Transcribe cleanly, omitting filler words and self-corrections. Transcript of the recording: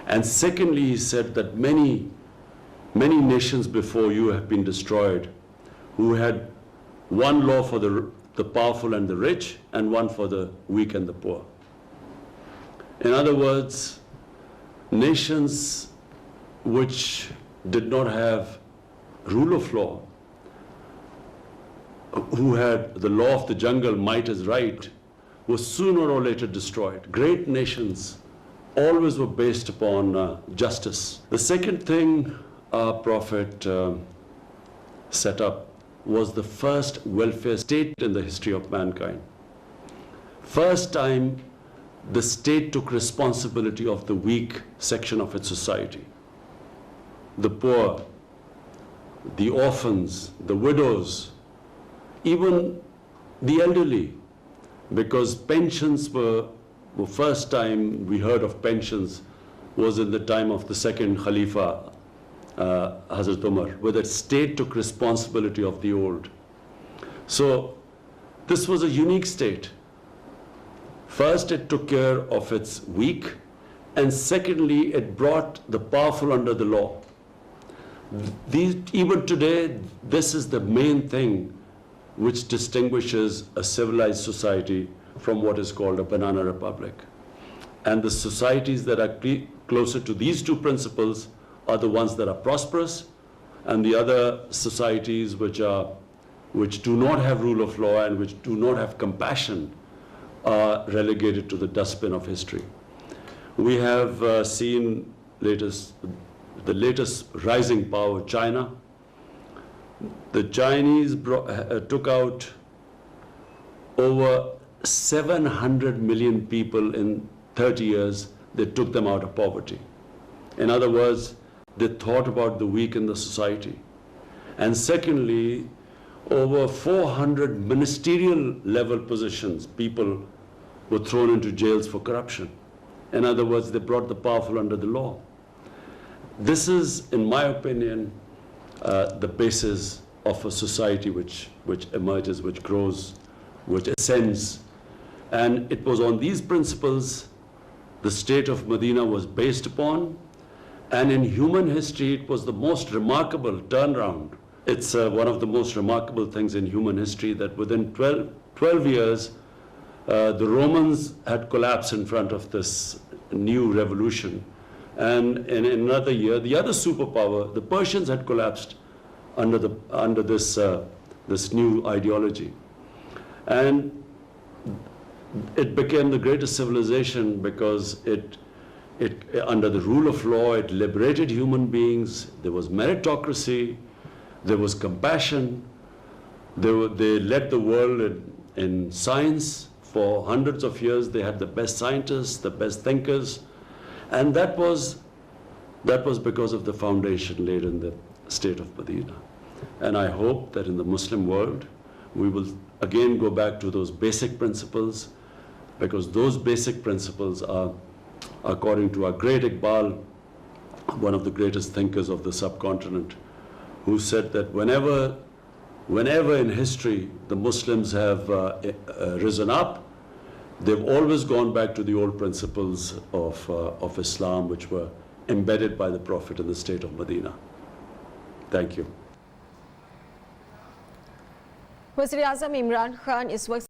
And secondly, he said that many nations before you have been destroyed, who had one law for the powerful and the rich, and one for the weak and the poor. In other words, nations which did not have rule of law, who had the law of the jungle, might is right, were sooner or later destroyed. Great nations always were based upon justice. The second thing our Prophet set up was the first welfare state in the history of mankind. First time the state took responsibility of the weak section of its society. The poor, the orphans, the widows, even the elderly, because pensions were first time we heard of pensions was in the time of the second Khalifa, Hazrat Umar, where the state took responsibility of the old. So this was a unique state. First, it took care of its weak, and secondly, it brought the powerful under the law. Even today, this is the main thing which distinguishes a civilized society from what is called a banana republic. And the societies that are closer to these two principles are the ones that are prosperous, and the other societies which do not have rule of law and which do not have compassion are relegated to the dustbin of history. We have seen the latest rising power, China. The Chinese took out over 700 million people in 30 years. They took them out of poverty. In other words, they thought about the weak in the society. And secondly, over 400 ministerial level positions, people were thrown into jails for corruption. In other words, they brought the powerful under the law. This is, in my opinion, the basis of a society which emerges, which grows, which ascends. And it was on these principles the state of Medina was based upon. And in human history, it was the most remarkable turnaround. It's one of the most remarkable things in human history that within 12 years, the Romans had collapsed in front of this new revolution. And in another year, the other superpower, the Persians, had collapsed under this new ideology. And it became the greatest civilization because it under the rule of law, it liberated human beings. There was meritocracy, there was compassion. They led the world in science. For hundreds of years, they had the best scientists, the best thinkers. And that was because of the foundation laid in the state of Medina. And I hope that in the Muslim world, we will again go back to those basic principles, because those basic principles are, according to our great Iqbal, one of the greatest thinkers of the subcontinent, who said that whenever in history the Muslims have risen up, they've always gone back to the old principles of Islam, which were embedded by the Prophet in the state of Medina. Thank you. Wazir-e-Azam Imran Khan is